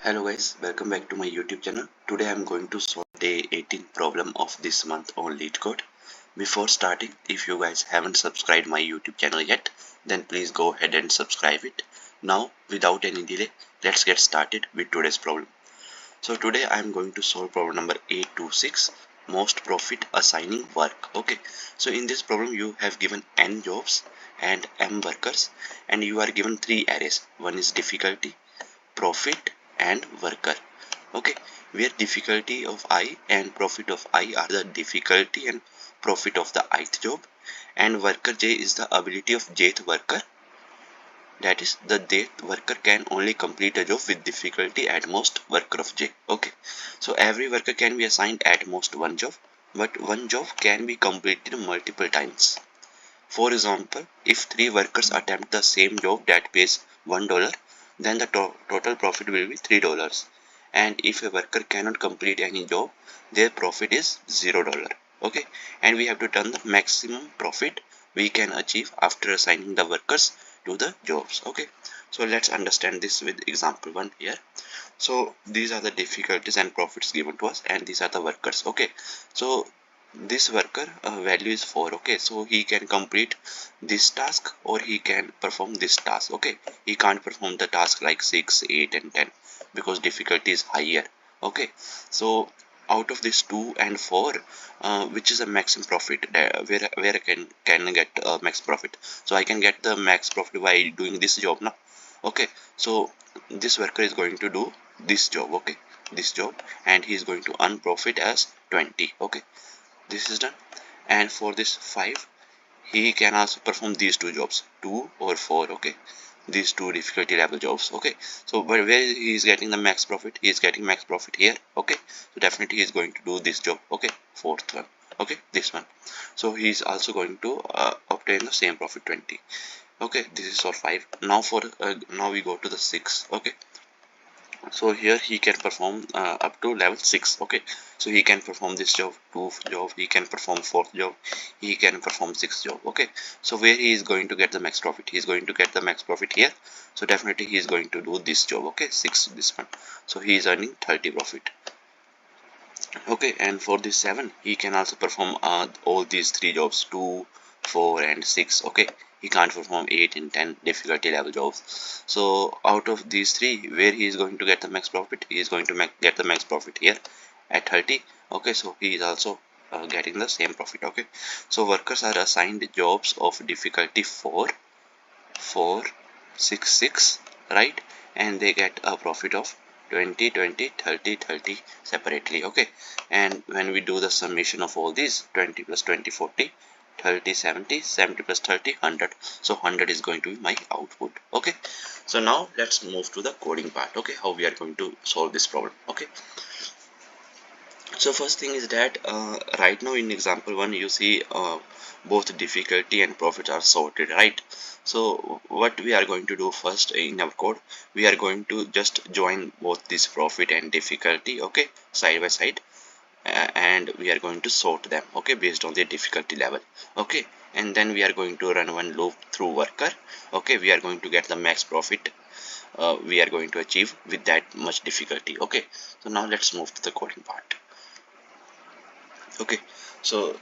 Hello guys, welcome back to my YouTube channel. Today I am going to solve day 18 problem of this month on Leetcode. Before starting, if you guys haven't subscribed my YouTube channel yet, then please go ahead and subscribe it. Now, without any delay, let's get started with today's problem. So today I am going to solve problem number 826, most profit assigning work. Okay, so in this problem you have given n jobs and m workers, and you are given three arrays. One is difficulty, profit and worker. Okay, where difficulty of I and profit of I are the difficulty and profit of the ith job, and worker j is the ability of jth worker, that is the jth worker can only complete a job with difficulty at most worker of j. Okay, so every worker can be assigned at most one job, but one job can be completed multiple times. For example, if three workers attempt the same job that pays $1, then the total profit will be $3. And if a worker cannot complete any job, their profit is $0. Okay, and we have to turn the maximum profit we can achieve after assigning the workers to the jobs. Okay, so let's understand this with example 1 here. So these are the difficulties and profits given to us, and these are the workers. Okay, so this worker value is 4. Okay, so he can complete this task or he can perform this task. Okay, he can't perform the task like 6, 8 and 10 because difficulty is higher. Okay, so out of this 2 and 4, which is a maximum profit, where I can get max profit. So I can get the max profit by doing this job now. Okay, so this worker is going to do this job. Okay, this job, and he is going to earn profit as 20. Okay, this is done. And for this 5, he can also perform these two jobs, 2 or 4. Okay, these two difficulty level jobs. Okay, so but where he is getting the max profit, he is getting max profit here. Okay, so definitely he is going to do this job. Okay, fourth one. Okay, this one. So he is also going to obtain the same profit, 20. Okay, this is for 5. Now for now we go to the 6. Okay, so here he can perform up to level 6. Okay, so he can perform this job, 2 job, he can perform 4th job, he can perform 6th job. Okay, so where he is going to get the max profit, he is going to get the max profit here. So definitely he is going to do this job. Okay, 6, this one. So he is earning 30 profit. Okay, and for this 7, he can also perform all these 3 jobs, 2, 4 and 6. Okay, he can't perform 8 and 10 difficulty level jobs. So out of these 3, where he is going to get the max profit, he is going to get the max profit here at 30. Okay, so he is also getting the same profit. Okay, so workers are assigned jobs of difficulty 4, 4, 6, 6, right, and they get a profit of 20, 20, 30, 30 separately. Okay, and when we do the summation of all these, 20 plus 20, 40, 30, 70, 70 plus 30, 100. So 100 is going to be my output. Okay, so now let's move to the coding part. Okay, how we are going to solve this problem. Okay, so first thing is that right now in example 1 you see both difficulty and profit are sorted, right? So what we are going to do first in our code, we are going to just join both this profit and difficulty, okay, side by side, and we are going to sort them, okay, based on their difficulty level. Okay, and then we are going to run one loop through worker. Okay, we are going to get the max profit we are going to achieve with that much difficulty. Okay, so now let's move to the coding part. Okay, so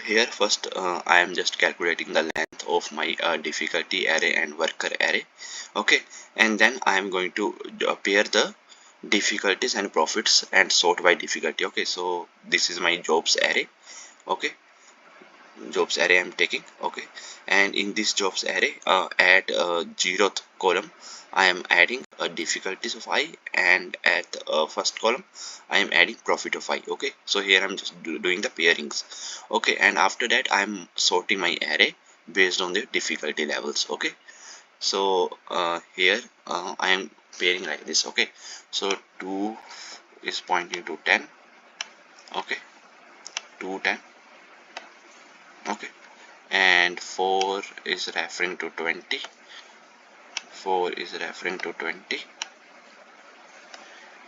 here first I am just calculating the length of my difficulty array and worker array. Okay, and then I am going to pair the difficulties and profits and sort by difficulty. Okay, so this is my jobs array. Okay, jobs array I'm taking. Okay, and in this jobs array at 0th column I am adding difficulties of I, and at first column I am adding profit of I. Okay, so here I'm just doing the pairings. Okay, and after that I'm sorting my array based on the difficulty levels. Okay, so here I am pairing like this. Okay, so 2 is pointing to 10. Okay, 2, 10. Okay, and 4 is referring to 20. 4 is referring to 20,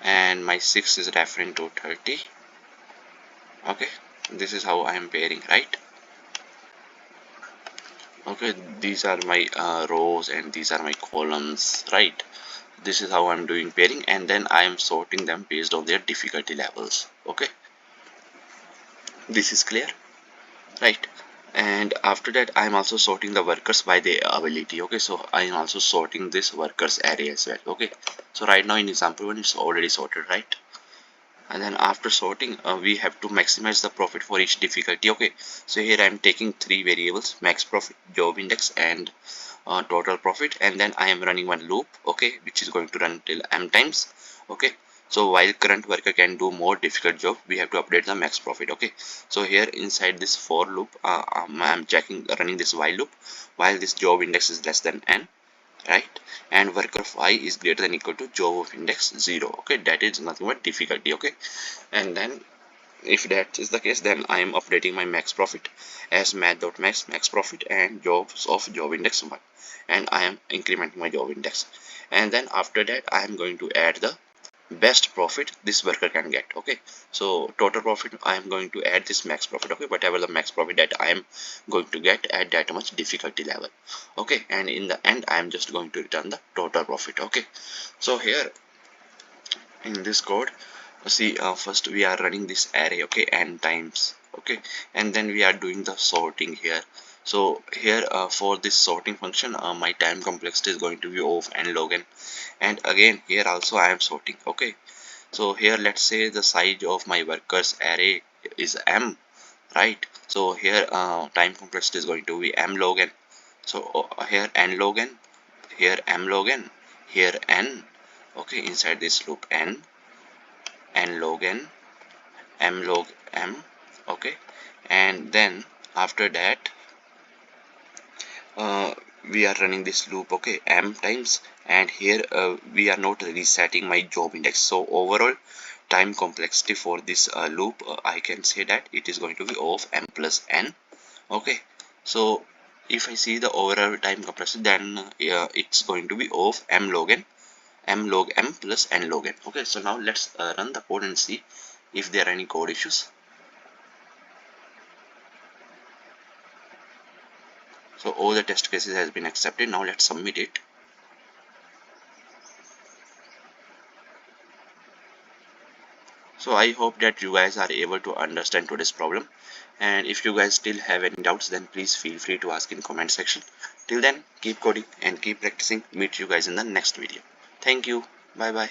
and my 6 is referring to 30. Okay, this is how I am pairing, right? Okay, these are my rows and these are my columns, right? this is how I'm doing pairing, and then I am sorting them based on their difficulty levels. Okay, this is clear, right? And after that I'm also sorting the workers by their ability. Okay, so I am also sorting this workers array as well. Okay, so right now in example 1 it's already sorted, right? And then after sorting we have to maximize the profit for each difficulty. Okay, so here I'm taking three variables: max profit, job index, and total profit, and then I am running one loop, okay, which is going to run till m times. Okay, so while current worker can do more difficult job, we have to update the max profit. Okay, so here inside this for loop I'm checking running this while loop while this job index is less than n, right, and worker of I is greater than equal to job of index 0. Okay, that is nothing but difficulty. Okay, and then if that is the case, then I am updating my max profit as math.max profit and jobs of job index 1, and I am incrementing my job index. And then after that I am going to add the best profit this worker can get. Okay, so total profit I am going to add this max profit. Okay, whatever the max profit that I am going to get at that much difficulty level. Okay, and in the end I am just going to return the total profit. Okay, so here in this code, see, first we are running this array, okay, n times. Okay, and then we are doing the sorting here. So here for this sorting function my time complexity is going to be of n log n, and again here also I am sorting. Okay, so here let's say the size of my workers array is m, right? So here time complexity is going to be m log n. So here n log n, here m log n, here n. Okay, inside this loop n log n, m log m. Okay, and then after that we are running this loop, okay, m times, and here we are not resetting my job index. So overall time complexity for this loop I can say that it is going to be of m plus n. Okay, so if I see the overall time complexity, then it's going to be of m log n, m log m plus n log n. Okay, so now let's run the code and see if there are any code issues. So all the test cases has been accepted. Now let's submit it. So I hope that you guys are able to understand today's problem, and if you guys still have any doubts, then please feel free to ask in comment section. Till then, keep coding and keep practicing. Meet you guys in the next video. Thank you. Bye bye.